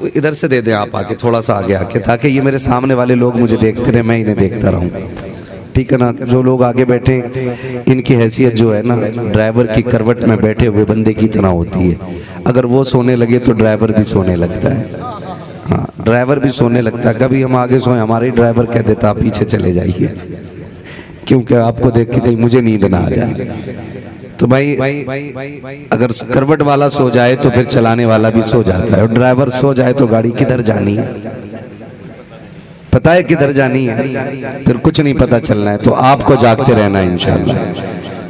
इधर से दे दें आप आके, थोड़ा सा आगे आके, ताकि ये मेरे सामने वाले लोग मुझे देखते रहे, मैं इन्हें देखता रहूं। ठीक है ना। जो लोग आगे बैठे इनकी हैसियत जो है ना ड्राइवर की करवट में बैठे हुए बंदे की तरह होती है। अगर वो सोने लगे तो ड्राइवर भी सोने लगता है। हाँ, ड्राइवर भी सोने लगता है। कभी हम आगे सोए, हमारे ड्राइवर कह देता आप पीछे चले जाइए, क्योंकि आपको देख के कहीं मुझे नींद ना आ जाए। तो भाई अगर करवट वाला सो जाए तो फिर चलाने वाला भी सो जाता है, और ड्राइवर सो जाए तो गाड़ी किधर जानी है, पता है किधर जानी है, फिर कुछ नहीं पता चलना है। तो आपको जागते रहना है इंशाअल्लाह।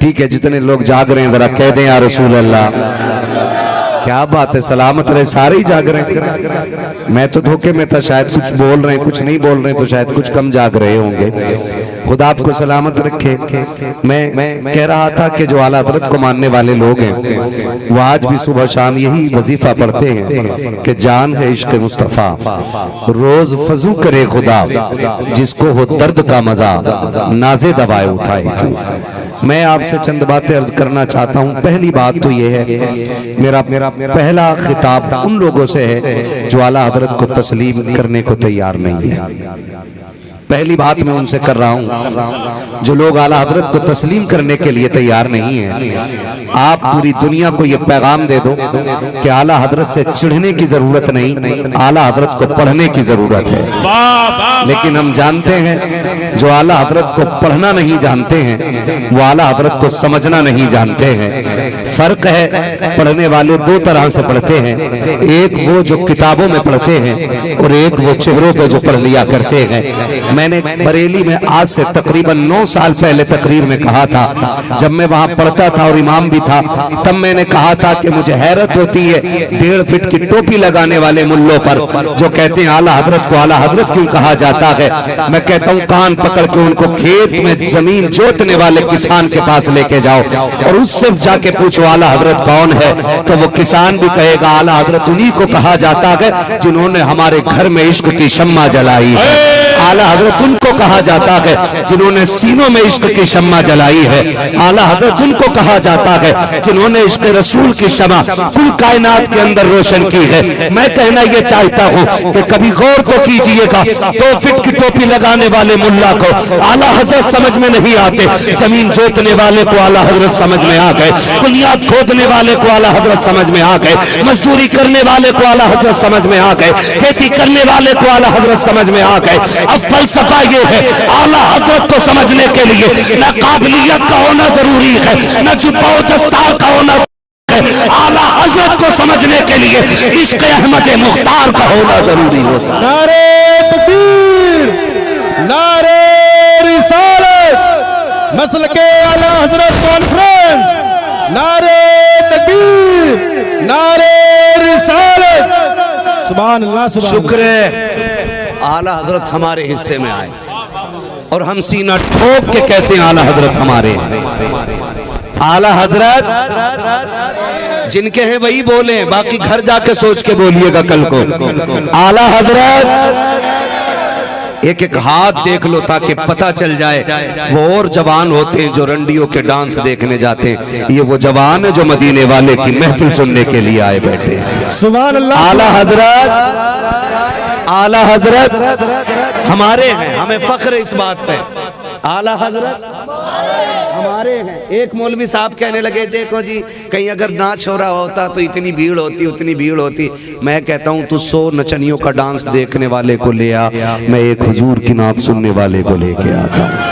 ठीक है, जितने लोग जाग रहे हैं जरा कह दें या रसूल अल्लाह। क्या बात है, सलामत रहे, सारे ही जाग रहे हैं। मैं तो धोखे में था, शायद कुछ बोल रहे हैं, कुछ नहीं बोल रहे हैं, तो शायद कुछ कम जाग रहे होंगे। खुदा आपको सलामत रखे। मैं कह रहा था कि जो आला हज़रत को मानने वाले लोग हैं वो आज भी सुबह शाम यही वजीफा पढ़ते हैं कि जान है इश्क मुस्तफ़ा, रोज फजू करे खुदा, जिसको हो दर्द का मजा नाज़े दवाए उठाए। मैं आपसे चंद बातें अर्ज करना चाहता हूँ। पहली बात तो ये है, मेरा पहला खिताब उन लोगों से है जो आला हज़रत को तस्लीम करने को तैयार नहीं है। पहली बात मैं उनसे कर रहा हूं जो लोग आला हज़रत को तस्लीम करने के लिए तैयार नहीं है। आप पूरी दुनिया को ये पैगाम दे दो कि आला हज़रत से चिढ़ने की जरूरत नहीं, आला हज़रत को पढ़ने की जरूरत है। लेकिन हम जानते हैं जो आला हज़रत को पढ़ना नहीं जानते हैं वो आला हज़रत को समझना नहीं जानते हैं। फर्क है, पढ़ने वाले दो तरह से पढ़ते हैं, एक वो जो किताबों में पढ़ते हैं और एक वो चेहरों पे जो पढ़ लिया करते हैं। मैंने बरेली में आज से तकरीबन 9 साल पहले तकरीर में कहा था, जब मैं वहां पढ़ता था और इमाम भी था, तब मैंने कहा था कि मुझे हैरत होती है 1.5 फीट की टोपी लगाने वाले मुल्लों पर जो कहते हैं आला हज़रत को आला हज़रत क्यों कहा जाता है। मैं कहता हूं कान पकड़ के उनको खेत में जमीन जोतने वाले किसान के पास लेके जाओ और उससे जाके पूछो आला हज़रत कौन है, तो वो किसान भी कहेगा आला हज़रत उन्हीं को कहा जाता है जिन्होंने हमारे घर में इश्क की शम्मा जलाई है। आला हज़रत उनको कहा जाता है जिन्होंने सीनों में इश्क की शम्मा जलाई है। आला हज़रत उनको कहा जाता है जिन्होंने इश्क रसूल की शम्मा कुल कायनात के अंदर रोशन की है। मैं कहना ये चाहता हूँ कि कभी गौर तो कीजिएगा, 2 फीट की टोपी लगाने वाले मुल्ला को आला हज़रत समझ में नहीं आते, जमीन जोतने वाले को आला हज़रत समझ में आ गए, बुनियाद खोदने वाले को आला हज़रत समझ में आ गए, मजदूरी करने वाले को आला हज़रत समझ में आ गए, खेती करने वाले को आला हज़रत समझ में आ गए। अब फलसफा ये है, आला हज़रत को समझने के लिए न काबिलियत का होना जरूरी है, न जुब्बा दस्तार का होना है, आला हज़रत को समझने के लिए इश्क़ अहमद मुख्तार का होना जरूरी होता है। नारे तकबीर, नारे रिसालत, मसलके आला हज़रत कॉन्फ्रेंस, नारे तकबीर, नारे रिसालत। सुभान अल्लाह, सुभान। शुक्र है आला हज़रत हमारे हिस्से में आए और हम सीना ठोक के कहते हैं आला हज़रत हमारे। आला हज़रत जिनके हैं वही बोले, बाकी घर जाके सोच के बोलिएगा कल को। आला हज़रत एक एक हाथ देख लो ताकि पता चल जाए वो और जवान होते हैं जो रंडियों के डांस देखने जाते हैं, ये वो जवान है जो मदीने वाले की महफिल सुनने के लिए आए बैठे। सुभान अल्लाह। आला हज़रत, आला हज़रत हमारे हैं, हमें फख्र इस बात पे। आला हज़रत हमारे हैं। एक मौलवी साहब कहने लगे देखो जी कहीं अगर नाच हो रहा होता तो इतनी भीड़ होती, उतनी भीड़ होती। मैं कहता हूँ तू 100 नचनियों का डांस देखने वाले को ले आ, मैं एक हुजूर की नात सुनने वाले को लेके आता हूँ,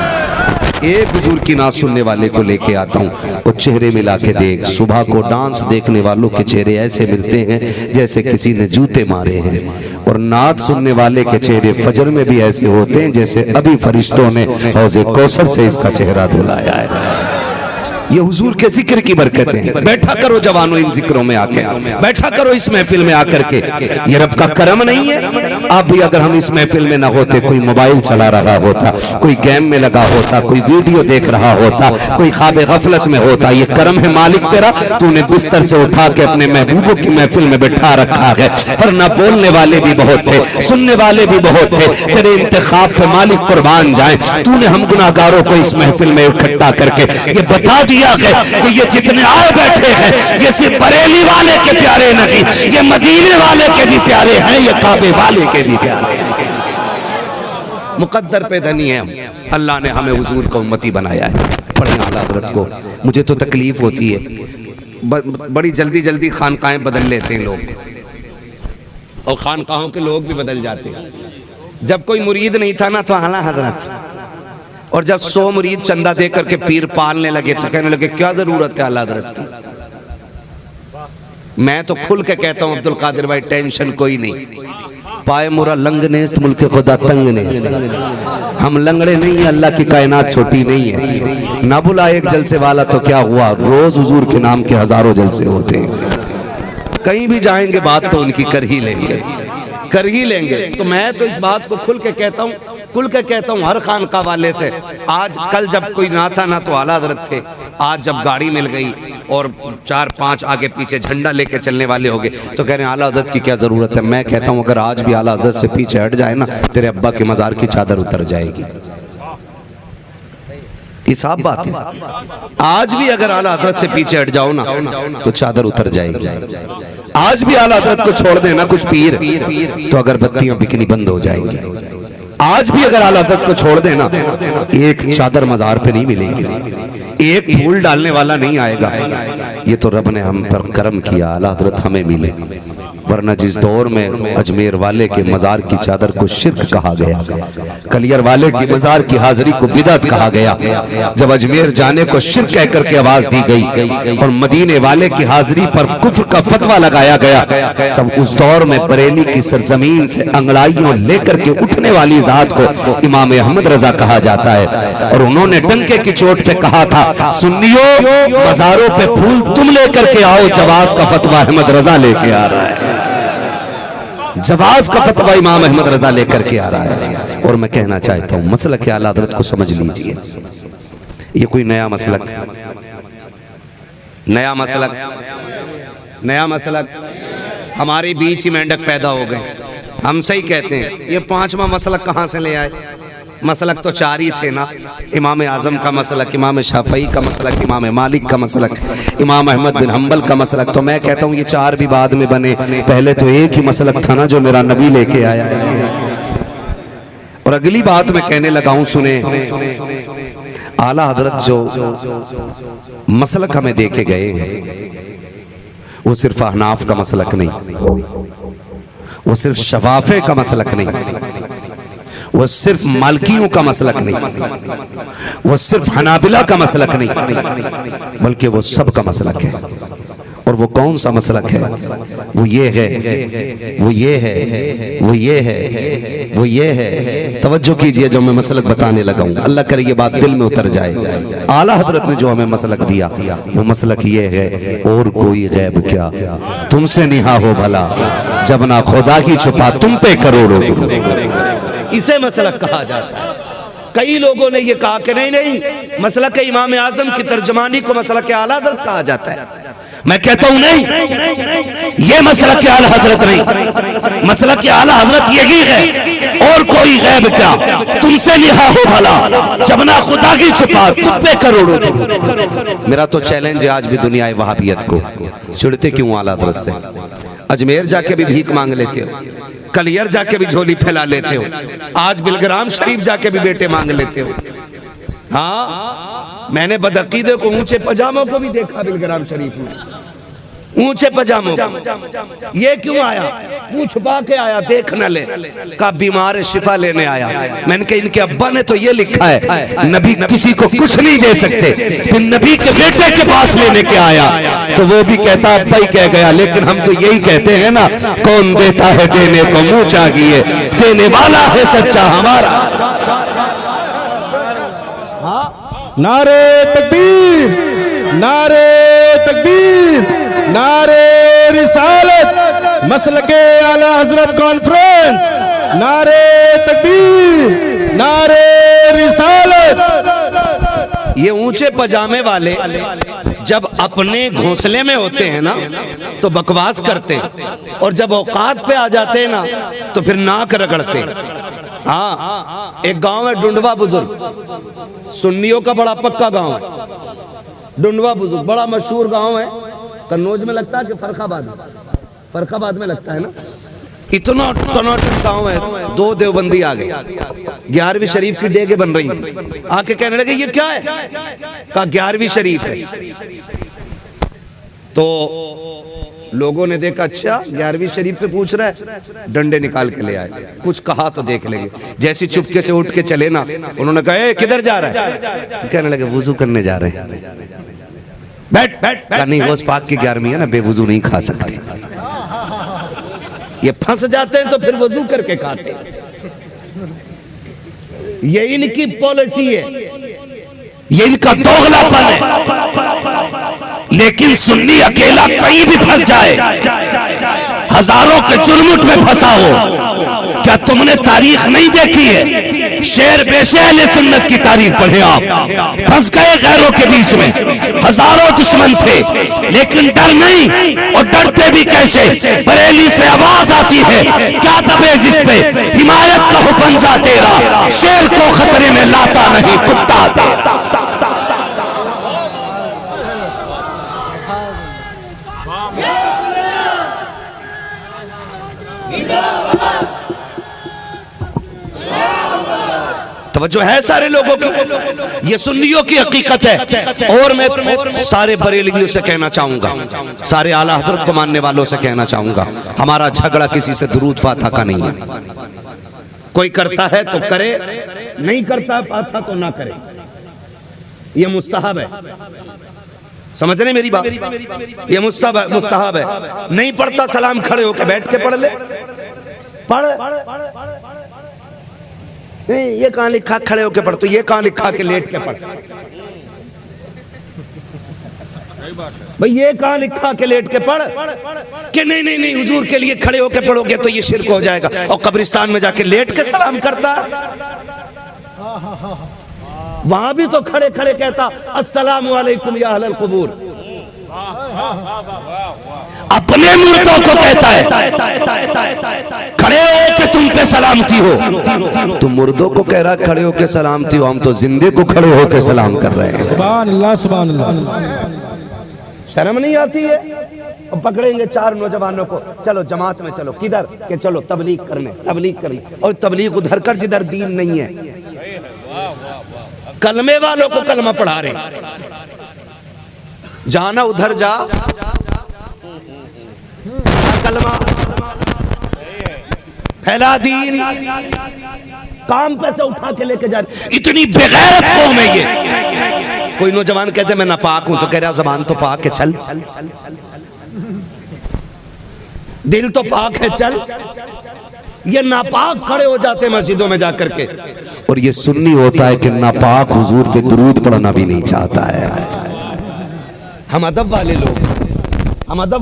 एक हुजूर की नात सुनने वाले को लेके आता हूँ। वो चेहरे मिला के देख, सुबह को डांस देखने वालों के चेहरे ऐसे मिलते हैं जैसे किसी ने जूते मारे हैं, और नात सुनने वाले के चेहरे फजर में भी ऐसे होते हैं जैसे अभी फरिश्तों ने हौज़े कौसर से इसका चेहरा धुलाया है। ये हुजूर के जिक्र की बरकत है। बैठा करो जवानों इन जिक्रों में आके, बैठा करो इस महफिल में आकर के, ये रब का करम नहीं है। आप भी अगर हम इस महफिल में ना होते, कोई मोबाइल चला रहा होता, कोई गेम में लगा होता, कोई वीडियो देख रहा होता, कोई ख्वाब गफलत में होता, ये करम है मालिक तेरा, तूने बिस्तर से उठा के अपने महबूबों की महफिल में बैठा रखा है। वरना बोलने वाले भी बहुत थे, सुनने वाले भी बहुत थे, तेरे इंतखाब पे मालिक कुर्बान जाए। तूने हम गुनाहगारों को इस महफिल में इकट्ठा करके ये बता दिया कि ये जितने आए बैठे हैं ये सिर्फ बरेली वाले के प्यारे नहीं, ये मदीने वाले के भी प्यारे प्यारे हैं, ये काबे वाले के भी प्यारे हैं। मुकद्दर पे धनी है हम, अल्लाह ने हमें हुजूर का उम्मती बनाया है। पढ़े आला हज़रत को। मुझे तो तकलीफ होती है, बड़ी जल्दी जल्दी खानकाहें बदल लेते हैं लोग, और खानकाहों के लोग भी बदल जाते हैं। जब कोई मुरीद नहीं था ना तो आला हज़रत, और जब 100 मुरीद चंदा दे करके पीर पालने लगे तो कहने लगे क्या जरूरत है आला हज़रत की। मैं तो खुल के कहता हूँ अब्दुल कादिर भाई, टेंशन कोई नहीं। पाए मुरा लंग नेस्त मुल्क खुदा तंग नेस्त, हम लंगड़े नहीं है, अल्लाह की कायनात छोटी नहीं है। ना बुला एक जलसे वाला तो क्या हुआ, रोज हुजूर के नाम के हजारों जलसे होते हैं। कहीं भी जाएंगे बात तो उनकी कर ही लेंगे, कर ही लेंगे। तो मैं तो इस बात को खुल के कहता हूँ, खुल के कहता हूँ हर खानका वाले से। आज कल जब कोई ना था ना तो आला हज़रत थे, आज जब गाड़ी मिल गई और 4-5 आगे पीछे झंडा लेके चलने वाले हो गए तो कह रहे हैं आला हज़रत की क्या ज़रूरत है। मैं कहता हूँ अगर आज भी आला हज़रत से पीछे हट जाए ना, तेरे अब्बा के मज़ार की चादर उतर जाएगी। ये साफ बात है। आज भी अगर आला हज़रत से पीछे हट जाओ ना तो चादर उतर जाएगी। आज भी आला हज़रत को छोड़ देना कुछ पीर तो अगरबत्तियां बिकनी बंद हो जाएंगी। आज भी अगर आला हज़रत को छोड़ देना एक चादर मज़ार पे नहीं मिलेगी, एक फूल डालने वाला नहीं आएगा। ये तो रब ने हम पर करम किया, आला हज़रत हमें मिले। वरना जिस दौर में अजमेर वाले के मज़ार की चादर को शिर्क कहा गया, कलियर वाले की मज़ार की हाजिरी को बिदअत कहा गया, जब अजमेर जाने को शिर्क कह करके आवाज दी गई और मदीने वाले की हाजिरी पर कुफ्र का फतवा लगाया गया, तब उस दौर में बरेली की सरजमीन से अंगड़ाइयों लेकर के उठने वाली जात को इमाम अहमद रजा कहा जाता है। और उन्होंने डंके की चोट पे कहा था, सुन्नियों मज़ारों पे फूल तुम लेकर के आओ, जवाज का फतवा अहमद रजा लेके आ रहा है। जवाज का फतवा इमाम अहमद रजा लेकर के आ रहा है। और मैं कहना चाहता हूँ मसलक आला हज़रत को समझ लीजिए, ये कोई नया मसलक, नया मसलक, नया मसलक हमारे बीच ही मेंढक पैदा हो गए। हम सही कहते हैं, ये 5वां मसलक कहाँ से ले आए? मसलक तो 4 ही थे ना, इमाम आज़म का मसलक, इमाम शाफ़ई का मसलक, इमाम मालिक का मसलक, इमाम अहमद बिन हम्बल का मसलक। तो मैं कहता हूँ ये 4 भी बाद में बने, पहले तो एक ही मसलक था ना जो मेरा नबी लेके आया। और अगली बात मैं कहने लगा हूँ, सुने, आला हज़रत जो मसलक हमें दे के गए हैं वो सिर्फ अहनाफ का मसलक नहीं, वो सिर्फ शवाफे का मसलक नहीं, वो सिर्फ मालकियों का मसलक नहीं, वो सिर्फ हनाबिला का मसलक नहीं, बल्कि वो सब का मसलक है। और वो कौन सा मसलक है? वो ये है, वो ये है, वो ये है, वो ये है। तवज्जो कीजिए जो मैं मसलक बताने लगा हूँ, अल्लाह करे ये बात दिल में उतर जाए। आला हज़रत ने जो हमें मसलक दिया वो मसलक ये है, और कोई गैब क्या तुमसे निहा हो भला, जब ना खुदा ही छुपा तुम पे करोड़ों। इसे मसलक कहा जाता है। कई लोगों ने ये कहा कि नहीं नहीं, मसलक इमाम आज़म की तर्जमानी को मसलक आला हज़रत कहा जाता है। मैं कहता हूं नहीं, ये मसलक आला हज़रत नहीं, मसलक आला हज़रत यही है, और कोई गैब क्या तुमसे निहा हो भला, जब ना खुदा की छुपा तुम पे करोड़ों। मेरा तो चैलेंज है आज भी दुनिया वहाबियत को, चिढ़ते क्यों आला हज़रत से? अजमेर जाके भी भीख मांग लेते हो, कलियर जाके भी झोली फैला लेते हो, आज बिलग्राम शरीफ जाके भी बेटे मांग लेते हो। हाँ, मैंने बदअकीदे को ऊंचे पजामों को भी देखा बिलग्राम शरीफ में, ऊंचे पजामों को। ये क्यों आया? मुंह छुपा के आया, देख न ले, का बीमार शिफा लेने आया। मैंने कहा इनके अब्बा ने तो ये लिखा है, नबी किसी को कुछ नहीं दे सकते, फिर नबी के बेटे के पास लेने के आया तो वो भी कहता अब्बा ही कह गया। लेकिन हम तो यही कहते हैं ना, कौन देता है देने को मुंह चाहिए, देने वाला है सच्चा हमारा। नारे तकबीर, नारे तकबीर, नारे रिसालत, मसलके आला हज़रत कॉन्फ्रेंस, नारे तकबीर, नारे रिसालत। ये ऊंचे पजामे वाले जब अपने घोंसले में होते हैं ना तो बकवास करते हैं, और जब औकात पे आ जाते हैं ना तो फिर नाक रगड़ते। हाँ, एक गांव है डुंडवा बुजुर्ग, सुन्नियों का बड़ा पक्का गांव है डुंडवा बुजुर्ग, बड़ा मशहूर गांव है। कन्नौज में लगता है कि फर्रुखाबाद में लगता है ना। इतना टनाटन गांव है, 2 देवबंदी आ गए, 11वीं शरीफ की डेगे बन रही थी, आके कहने लगे ये क्या है? कहा 11वीं शरीफ है। तो लोगों ने देखा अच्छा 11वीं शरीफ पे पूछ रहा है, डंडे निकाल के ले आए, कुछ कहा तो देख लेंगे। जैसे चुपके से उठ के चले ना, उन्होंने कहा ए किधर जा रहा है? तो कहने लगे वुजू करने जा रहे हैं। बैठ बैठ, कहा नहीं वो पाक की 11वीं है ना, बेवुजू नहीं खा सकते। ये फंस जाते हैं तो फिर वुजू करके खाते हैं। ये इनकी पॉलिसी है, ये इनका दोगलापन है। लेकिन सुन्नी अकेला कहीं भी फंस जाए, हजारों के चुरमुट में फंसा हो, क्या तुमने तारीख नहीं देखी है? शेर बेशे अहले सुन्नत की तारीख पढ़े आप, फंस गए गैरों के बीच में, हजारों दुश्मन थे, लेकिन डर नहीं। और डरते भी कैसे? बरेली से आवाज आती है, क्या दबे जिस पे हिमायत का हुक्म जा तेरा, शेर को खतरे में लाता नहीं कुत्ता तेरा। तवज्जो है सारे लोगों की, ये सुन्नियों की हकीकत है। और मैं सारे बरेलवियों से कहना चाहूंगा, सारे आला हजरत को मानने वालों से कहना चाहूंगा, हमारा झगड़ा किसी से दुरूद फातिहा का नहीं है। कोई करता है तो करे, नहीं करता है फातिहा तो ना करे, ये मुस्तहब है। समझ रहे मेरी बात? ये मुस्तहब है। नहीं पढ़ता सलाम खड़े होकर बैठ के पढ़ ले, पढ़। नहीं ये कहां लिखा खड़े होके पढ़, तो ये कहां लिखा के लेट के पढ़? भाई ये कहां लिखा के लेट के पढ़? कि नहीं नहीं नहीं हुजूर के लिए खड़े होके पढ़ोगे तो ये शिर्क हो जाएगा। और कब्रिस्तान में जाके लेट के सलाम करता, वहां भी तो खड़े खड़े कहता अस्सलामु अलैकुम या अहलल कुबूर। अपने मुर्दों को कहता है खड़े हो के तुम पे सलामती हो। तुम मुर्दों को कह रहा खड़े हो के सलामती हो, हम तो जिंदे को खड़े हो के सलाम कर रहे हैं। सुभान अल्लाह, सुभान अल्लाह। शर्म नहीं आती है? और पकड़ेंगे 4 नौजवानों को, चलो जमात में चलो, किधर के? चलो तबलीग करने। और तबलीग उधर कर जिधर दीन नहीं है। कलमे वालों को कलमा पढ़ा रहे, जाना उधर जा, कलमा फैला दीन, काम पैसे उठा के लेके जा रहे। इतनी बेगैरत कौम है ये। कोई नौजवान कहते मैं नापाक हूं, तो कह रहा जबान तो पाक है, चल दिल तो पाक है, चल। ये नापाक खड़े हो जाते मस्जिदों में जाकर के। और ये सुन्नी होता है कि नापाक हुजूर पे दुरूद पढ़ना भी नहीं चाहता है। हम अदब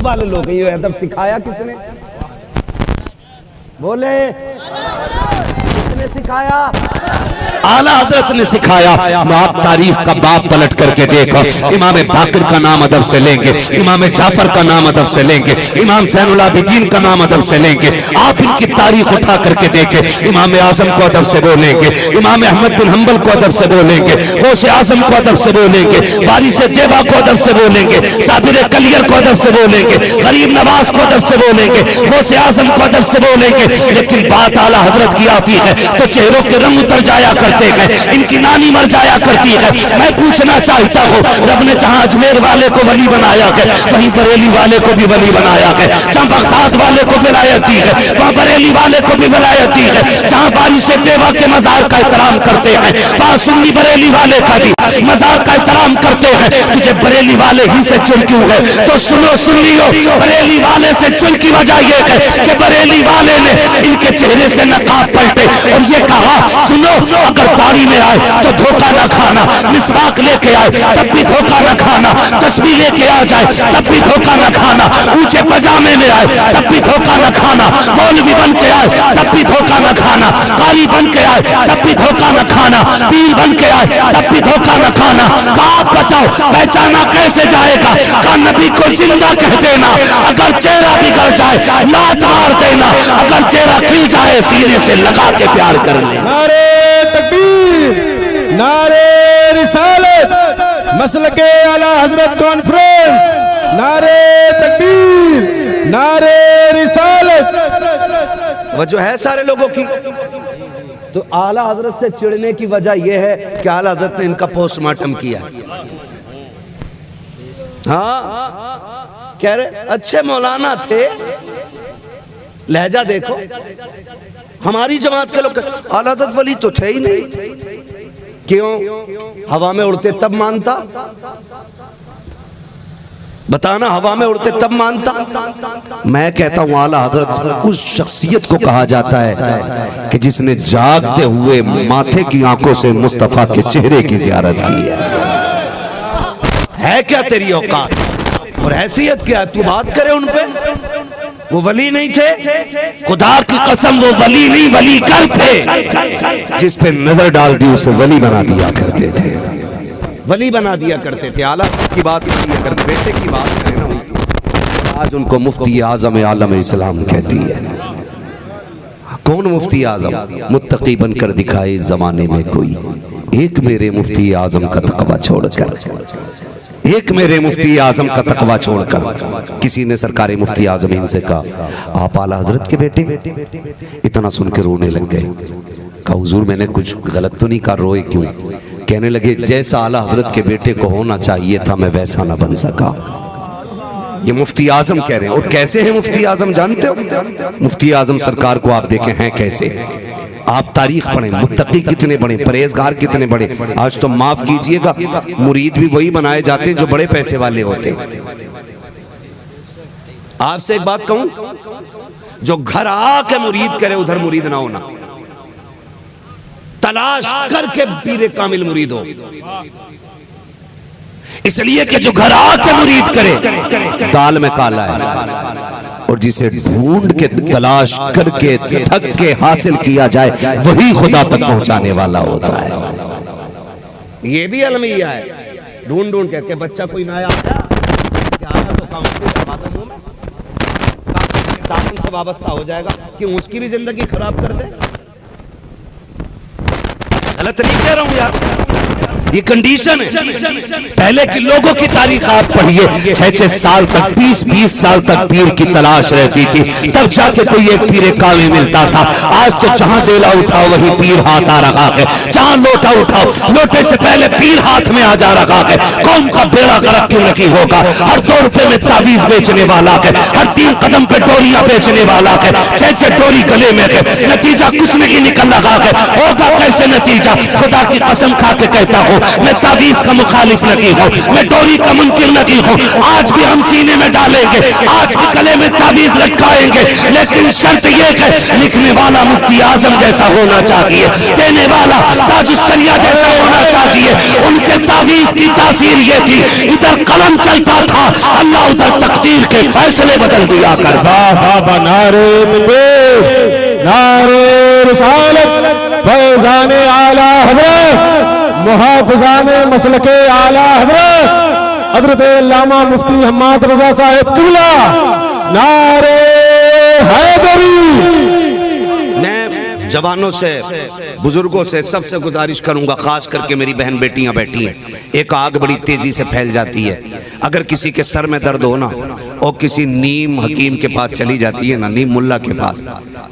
वाले लोग, ये अदब सिखाया किसने? बोले किसने सिखाया? आला हजरत ने सिखाया। आप तारीख का बाप पलट करके देखो, इमाम बाकिर का नाम अदब से लेंगे, इमाम जाफर का नाम अदब से लेंगे, इमाम ज़ैनुल आबिदीन का नाम अदब से लेंगे। आप इनकी तारीख उठा करके देखें, इमाम आजम को अदब से बोलेंगे, इमाम अहमद बिन हंबल को अदब से बोलेंगे, गौस आजम को अदब से बोलेंगे, वारिस देवा को अदब से बोलेंगे, साबिर कलियर को अदब से बोलेंगे, गरीब नवाज को अदब से बोलेंगे, गौस आजम को अदब से बोलेंगे। लेकिन बात आला हजरत की आती है तो चेहरों के रंग उतर जाया करते हैं, इनकी नानी मर जाया करती है। मैं पूछना चाहता हूँ, रब ने जहाँ अजमेर वाले को वली बनाया है, वहीं बरेली वाले को भी वली बनाया है। जहाँ बगदाद वाले को विलायत दी है, वहाँ बरेली वाले को भी विलायत दी है। जहाँ वारिस देवा के मजार का एहतराम करते हैं, वहाँ सुन्नी बरेली वाले का भी मजार का एहतराम करते हैं। तुझे बरेली वाले ही से चुन क्यों है? तो सुनो सुन्नियों, बरेली वाले से चुन की वजह यह है कि बरेली वाले ने इनके चेहरे से नकाब पलटे और ये कहा सुनो, अगर दाढ़ी में आए तो धोखा न खाना, मिसवाक लेके आए तब भी धोखा न खाना, तस्बीह लेके आ जाए तब भी धोखा न खाना, ऊंचे पजामे में आए तब भी धोखा न खाना, मौलवी बन के आए तब भी धोखा न खाना, काली बन के आए तब भी धोखा न खाना, पीर बन के आए तब भी धोखा न खाना। आप बताओ पहचाना कैसे जाएगा? का नबी को जिंदा कह देना, अगर चेहरा बिगड़ जाए लात मार देना, अगर चेहरा खिल जाए सीने से लगा के प्यार कर ले। नारे तकबीर, नारे रिसालत, मसलके आला हजरत कॉन्फ्रेंस, नारे तकबीर, नारे रिसालत। वजह है सारे लोगों की। तो आला हजरत से चिढ़ने की वजह यह है कि आला हजरत ने इनका पोस्टमार्टम किया। हाँ, कह रहे अच्छे मौलाना थे, लहजा देखो। हमारी जमात के लोग आला हजरत वली तो थे ही नहीं, क्यों? हवा में उड़ते तब मानता, बताना, हवा में उड़ते तब मानता। मैं कहता हूं आला हजरत उस शख्सियत को कहा जाता है कि जिसने जागते हुए माथे की आंखों से मुस्तफा के चेहरे की जियारत की है क्या तेरी औकात और हैसियत क्या है? तू बात करे उन पे। वो वली नहीं थे, खुदा की कसम वो वली नहीं वली कर थे। जिस पे नजर डाल दी उसे वली बना दिया करते थे, वली बना दिया करते थे। आला की बात किया करते, बेटे की बात करें ना उनकी। आज उनको मुफ्ती आजम आलम इस्लाम कहती है। कौन मुफ्ती आजम? मुत्तकी बनकर दिखाए इस जमाने में कोई, एक मेरे मुफ्ती आजम का तकवा छोड़कर, एक मेरे मुफ्ती आजम का तकवा छोड़कर। किसी ने सरकारी मुफ्ती आजमीन से कहा आप आला हजरत के बेटे? इतना सुन के रोने लग गए। कहा हुजूर मैंने कुछ गलत तो नहीं कहा, रोए क्यों? कहने लगे जैसा आला हजरत के बेटे को होना चाहिए था मैं वैसा ना बन सका। ये मुफ्ती आजम कह रहे हैं। और कैसे हैं मुफ्ती आजम जानते हो? मुफ्ती आजम सरकार को आप देखें हैं कैसे। आप तारीख पढ़ें, मुत्तकी कितने बड़े, परहेजगार कितने बड़े। आज तो माफ कीजिएगा मुरीद भी वही बनाए जाते हैं जो बड़े पैसे वाले होते। आपसे एक बात कहूं, जो घर आके मुरीद करे उधर मुरीद ना होना, तलाश करके पीरे कामिल मुरीद हो। इसलिए कि जो घर आके मुरीद करे दाल में काला है, और जिसे ढूंढ के तलाश करके थक के हासिल किया जाए वही खुदा तक पहुंचाने वाला होता है। ये भी अलमिया है। ढूंढ ढूंढ के बच्चा कोई नया आया तो काउंसिलिंग में तालीम से वाबस्ता हो जाएगा, क्यों उसकी भी जिंदगी खराब कर दे। गलत नहीं कह रहा हूं यार, ये कंडीशन है। पहले के लोगों की तारीख आप पढ़िए, 6-6 साल तक, 20-20 साल तक पीर की तलाश रहती थी, तब जाके कोई एक पीर कामिल मिलता था। आज तो जहां देला उठाओ वही पीर हाथ आ रहा है, जहां लोटा उठाओ लोटे से पहले पीर हाथ में आ जा रहा है। कौम का बेड़ा गर्क क्यों नहीं होगा? हर 2 रुपए में तावीज बेचने वाला है, हर 3 कदम पे डोरियां बेचने वाला है, 6-6 डोरी गले में है, नतीजा कुछ नहीं निकल रहा है। होगा कैसे नतीजा? खुदा की कसम खा के कहता हूं मैं तावीज का मुखालिफ नहीं हूं, मैं डोरी का मुनकिर नहीं हूं। आज भी हम सीने में डालेंगे, आज भी गले में तावीज लटकाएंगे, लेकिन शर्त यह है लिखने वाला मुफ्ती आजम जैसा होना चाहिए, देने वाला ताजुश्शरिया जैसा होना चाहिए। उनके तावीज की तासीर ये थी, इधर कलम चलता था अल्लाह उधर तकदीर के फैसले बदल दिया कर। नारे तकबीर, नारे रिसालत, फैज़ाने आला हज़रत, मुहाफ़िज़ाने मसलके आला हज़रत हज़रत अल्लामा मुफ्ती हम्माद रज़ा साहिब क़िबला, नारे हैदरी। मैं जवानों से, बुजुर्गों से, सबसे गुजारिश करूंगा, खास करके मेरी बहन बेटियां बैठी हैं, एक आग बड़ी तेजी से फैल जाती है। अगर किसी के सर में दर्द हो ना और किसी नीम हकीम के पास चली जाती है ना, नीम मुल्ला के पास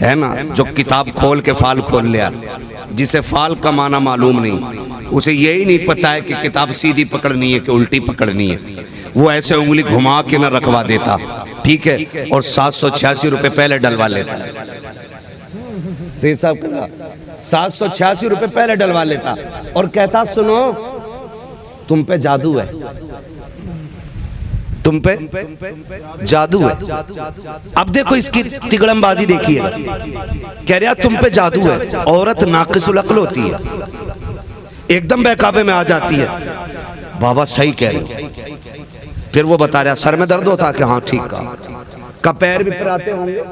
है ना, जो किताब खोल के फाल खोल लिया, जिसे फाल का माना मालूम नहीं, उसे यही नहीं पता है कि किताब सीधी पकड़नी है कि उल्टी पकड़नी है, वो ऐसे उंगली घुमा के ना रखवा देता, ठीक है, और 786 रुपए पहले डलवा लेता। 786 रुपए पहले डलवा लेता और कहता सुनो तुम पे जादू है, तुम पे जादू है। अब देखो इसकी तिगड़मबाजी देखिए, कह रहा तुम पे जादू है। औरत नाकिसुल अक्ल होती है, एकदम बहकावे में आ जाती है। बाबा सही कह रहे। फिर वो बता रहा सर में दर्द होता, कि हाँ ठीक का पैर भी फिराते होंगे,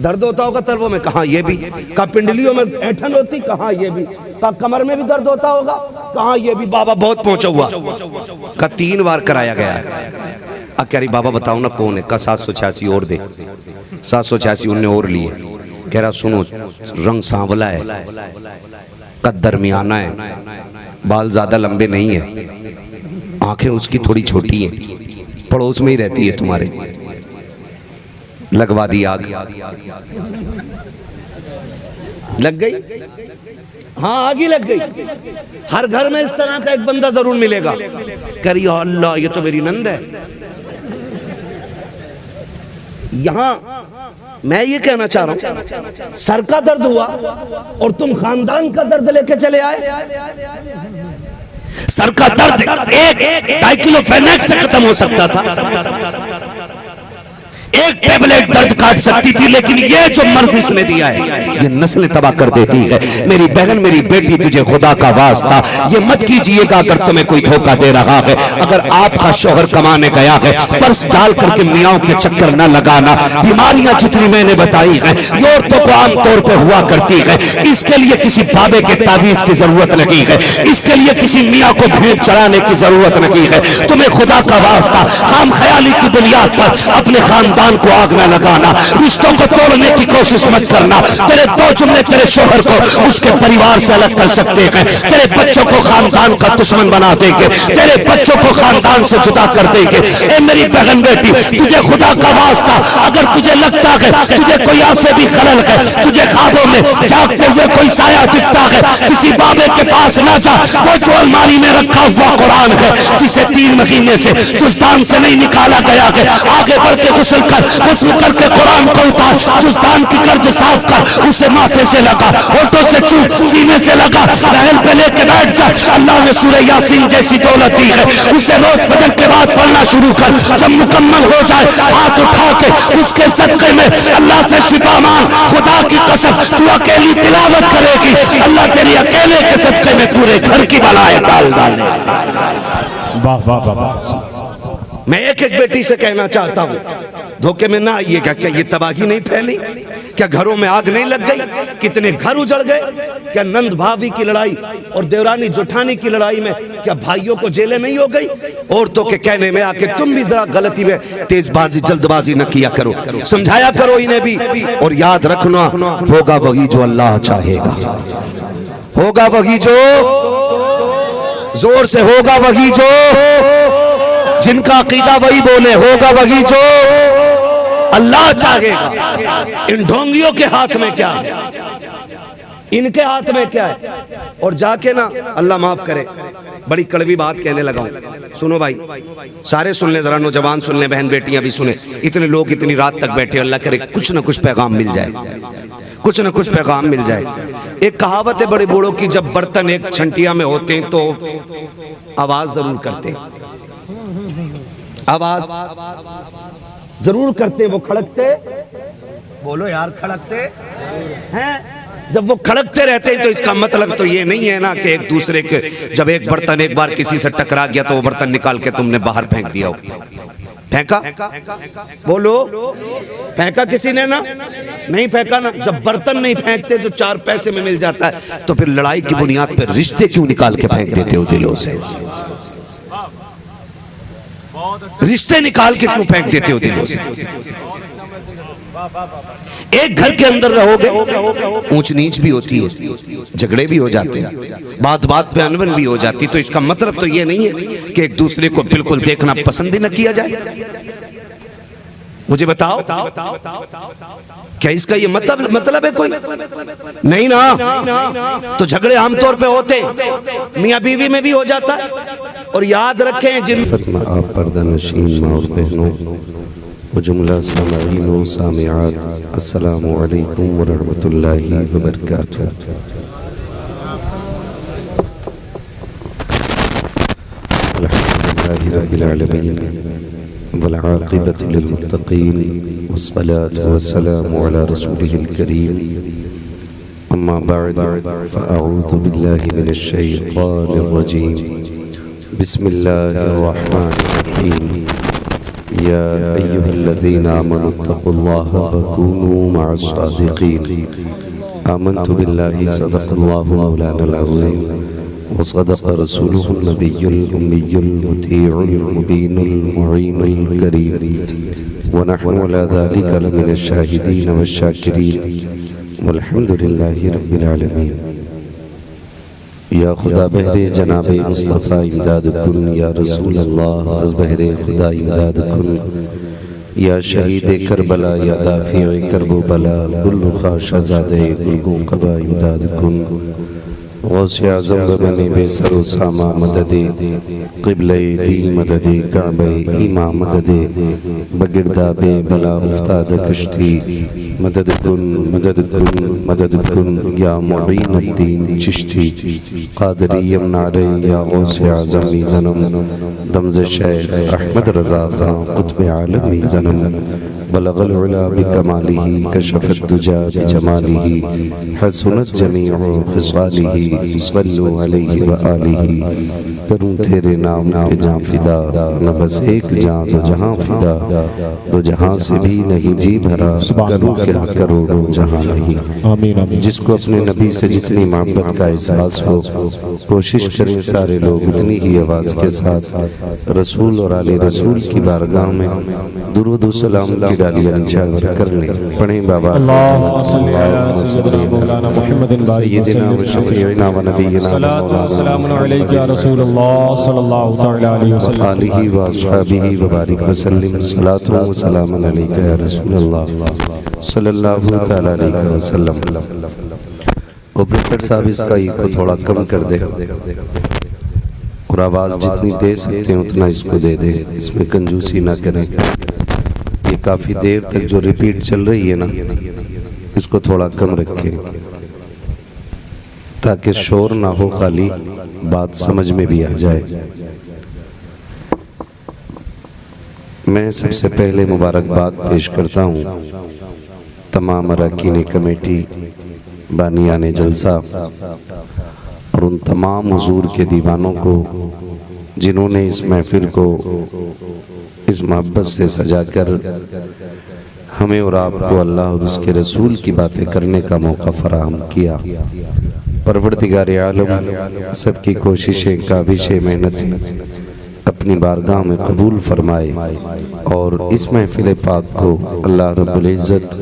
दर्द होता होगा तलवों में, कहा ये भी, का पिंडलियों में ऐठन होती, कहा ये भी, का कमर में भी दर्द होता होगा, कहा ये भी। बाबा बहुत पहुंचा हुआ, का 3 बार कराया गया। अब कह रही बाबा बताओ ना कौन है, का 786 और दे। 786 उनने और लिए। कह रहा सुनो रंग सांवला है, कद दरमियाना है, बाल ज्यादा लंबे नहीं है, आंखें उसकी थोड़ी छोटी हैं, पड़ोस में ही रहती है तुम्हारे, लगवा दी आग, लग गई। हाँ आग ही लग गई। हर घर में इस तरह का एक बंदा जरूर मिलेगा, करिए अल्लाह ये तो मेरी नंद है। यहां मैं ये कहना चाह रहा हूं, सर का दर्द हुआ और तुम खानदान का दर्द लेके चले आए। सर का दर्द 1-2 किलो फेनेक्स से खत्म हो सकता था, एक टेबलेट दर्द काट सकती थी, लेकिन ये जो मर्ज इसने दिया है ये नस्ल तबाह कर देती है। मेरी बहन, मेरी बेटी, तुझे खुदा का वास्ता ये मत कीजिएगा अगर तुम्हें कोई धोखा दे रहा है। अगर आपका शोहर कमाने गया है, पर्स डाल करके मियाओं के चक्कर न लगाना। बीमारियां जितनी मैंने बताई है ये औरतों को आमतौर पर हुआ करती है। इसके लिए किसी बाबे के तावीज की जरूरत नहीं है, इसके लिए किसी मियाँ को भेंट चढ़ाने की जरूरत नहीं है। तुम्हें खुदा का वास्ता खाम ख्याली की बुनियाद पर अपने खानदान को आग न लगाना, रिश्तों को तोड़ने की कोशिश मत करना। तेरे 2 जुमले तेरे शोहर को उसके परिवार से अलग कर सकते हैं, तेरे बच्चों को खानदान का दुश्मन बना देंगे, तेरे बच्चों को खानदान से जुदा कर देंगे। ए मेरी बहन बेटी, तुझे खुदा का वास्ता अगर तुझे लगता है तुझे कोई आसे भी खलल है, तुझे ख्वाबों में जागते हुए कोई साया दिखता है, किसी बाबे के पास ना जा। वो जो अलमारी में रखा हुआ कुरान है जिसे 3 महीने से जुस्तान से नहीं निकाला गया है, आगे बढ़ के गुस्ल करके कुरान को उतार, जुस्तान की गर्द साफ कर, उसे माथे से लगा, होठों से चूम, सीने से लगा, रहल पे लेके बैठ जा। अल्लाह ने सूरह यासीन जैसी दौलत दी है, उसे रोज फजर के बाद पढ़ना शुरू कर। जब मुकम्मल हो जाए हाथ उठा के उसके सदके में अल्लाह से शिफा मांग। खुदा की कसम तू अकेली तिलावत करेगी, अल्लाह तेरी अकेले के सदके में पूरे घर की बलाएं डाल डाले। वाह वाह वाह। मैं एक एक बेटी से कहना चाहता हूं, धोखे में ना आइएगा। क्या ये तबाही नहीं फैली? क्या घरों में आग नहीं लग गई? कितने घर उजड़ गए? क्या नंद भाभी की लड़ाई और देवरानी जेठानी की लड़ाई में क्या भाइयों को जेलें नहीं हो गई? औरतों के कहने में आके तुम भी जरा गलती में तेजबाजी जल्दबाजी न किया करो, समझाया करो इन्हें भी। और याद रखना, होगा वही जो अल्लाह चाहेगा, होगा वही जो, जोर से होगा वही जो, जिनका अकीदा वही बोले, होगा वही जो अल्लाह चाहेगा। इन ढोंगियों के हाथ में क्या है? इनके हाथ में क्या है? और जाके ना, अल्लाह माफ करे, बड़ी कड़वी बात कहने लगा हूं। सुनो भाई, सारे सुन ले, जरा नौजवान सुन ले, बहन बेटियां भी सुने। इतने लोग इतनी रात तक बैठे, अल्लाह करे कुछ ना कुछ पैगाम मिल जाए, कुछ ना कुछ पैगाम मिल जाए। एक कहावत है बड़े बूढ़ों की, जब बर्तन एक छंटिया में होते हैं तो आवाज जरूर करते हैं, आवाज जरूर करते, वो खड़कते, बोलो यार, खड़कते हैं। जब वो खड़कते रहते हैं तो इसका मतलब तो ये नहीं है ना कि एक दूसरे के, जब एक बर्तन एक बार किसी से टकरा गया तो वो बर्तन निकाल के तुमने बाहर फेंक दिया हो। फेंका? बोलो, फेंका किसी ने ना? नहीं फेंका ना। जब बर्तन नहीं फेंकते जो 4 पैसे में मिल जाता है, तो फिर लड़ाई की बुनियाद पर रिश्ते क्यों निकाल के फेंक देते हो दिलों से? रिश्ते निकाल के क्यों फेंक देते हो दिलों से? एक घर के अंदर रहोगे, ऊंच नीच भी होती है, झगड़े भी हो जाते हैं, बात बात पे अनबन भी हो जाती, तो इसका मतलब तो ये नहीं है कि एक दूसरे को बिल्कुल देखना पसंद ही न किया जाए। मुझे बताओ, क्या इसका ये मतलब है कोई? नहीं ना। तो झगड़े आमतौर पे होते, मियाँ बीवी में भी हो जाता है। और याद रखें, जिन आप पर्दा नशीन माँ और बहनों व जुमला सामईन व सामिआत, अस्सलामु अलैकुम व रहमतुल्लाहि व बरकातुहू। अल्हम्दुलिल्लाहि रब्बिल आलमीन वल आक़िबतु लिल मुत्तक़ीन वस्सलातु वस्सलामु अला रसूलिहिल करीम। अम्मा बअद फ़अऊज़ु बिल्लाहि मिनश शैतानिर रजीम। बिस्मिल्लाहिर रहमानिर रहीम। या अय्युहल्लज़ीना आमनुत्तक़ुल्लाहा वकूनू मअस्सादिक़ीन। आमन्तु बिल्लाहि सदक़ल्लाहु मौलानाल अज़ीम व सदक़ रसूलुहुन नबियुल उम्मियुल मुतीउल मुबीनुल मुईनुल करीम व नहनु अला ज़ालिका लमिनश शाहिदीन वश्शाकिरीन वल्हम्दुलिल्लाहि रब्बिल आलमीन। या खुदा बहरे जनाबे मुस्तफ़ा इमदाद कुन, या रसूल अल्लाह अज़ बहरे खुदा इमदाद कुन, या शहीद करबला या दाफिए करबो बला गुल्लु खाशाज़ादे गुल्गु कबा इमदाद कुन गौसे आज़म बने बेसरो सामा मददे क़िबले दी मददे काबे ईमा मददे बगिरदा बे बला उफ्ताद कश्ती मदद कुन या मुईन अद्दीन चिश्ती क़ादरी यमनारे या गौसे आज़म मीज़नम दमज़ शेख अहमद रज़ा ख़ान क़ुत्ब आलम मीज़नम बलगल उला बिकमालिही कशफ़त दुजा बिजमालिही हसनत जमीउ ख़िसालिही सल्लु अलैहि व आलिही। करूं तेरे नाम पे जान फिदा न बस एक जान दो जहां फिदा दो जहां से भी नहीं जी भरा करूं क्या करोड़ों जहां नहीं। आमीन आमीन। जिसको अपने नबी से जितनी मोहब्बत का एहसास हो कोशिश करें सारे लोग उतनी ही आवाज़ के साथ रसूल और आले रसूल की बारगाह में दुरूद व सलाम की डालियां निछावर कर लें। पढ़ें बाबा सय्यिदना व शफीअना व नबीना आलिही व अस्हाबिही व बारिक व सल्लिम सलातु व सलामुन अलैका या रसूलल्लाह सल्लल्लाहु तआला अलैहि वसल्लम। ऑपरेटर साहब इसका ई को थोड़ा कम कर दे और आवाज़ जितनी दे सकते हैं उतना इसको दे दे, इसमें कंजूसी ना करें। ये काफ़ी देर तक जो रिपीट चल रही है ना इसको थोड़ा कम रखें ताकि शोर ना हो, खाली बात समझ में भी आ जाए। मैं सबसे पहले मुबारकबाद पेश करता हूँ तमाम अरकान कमेटी, बानियाने जलसा और उन तमाम हुजूर के दीवानों को जिन्होंने इस महफिल को इस मोहब्बत से सजाकर हमें और आपको अल्लाह और उसके रसूल की बातें करने का मौका फराहम किया। परवरदिगार आलम सबकी कोशिशें, काविशें, मेहनतें अपनी बारगाह में कबूल फरमाए और इस महफिल पाक को अल्लाह रब्बुल इज़्ज़त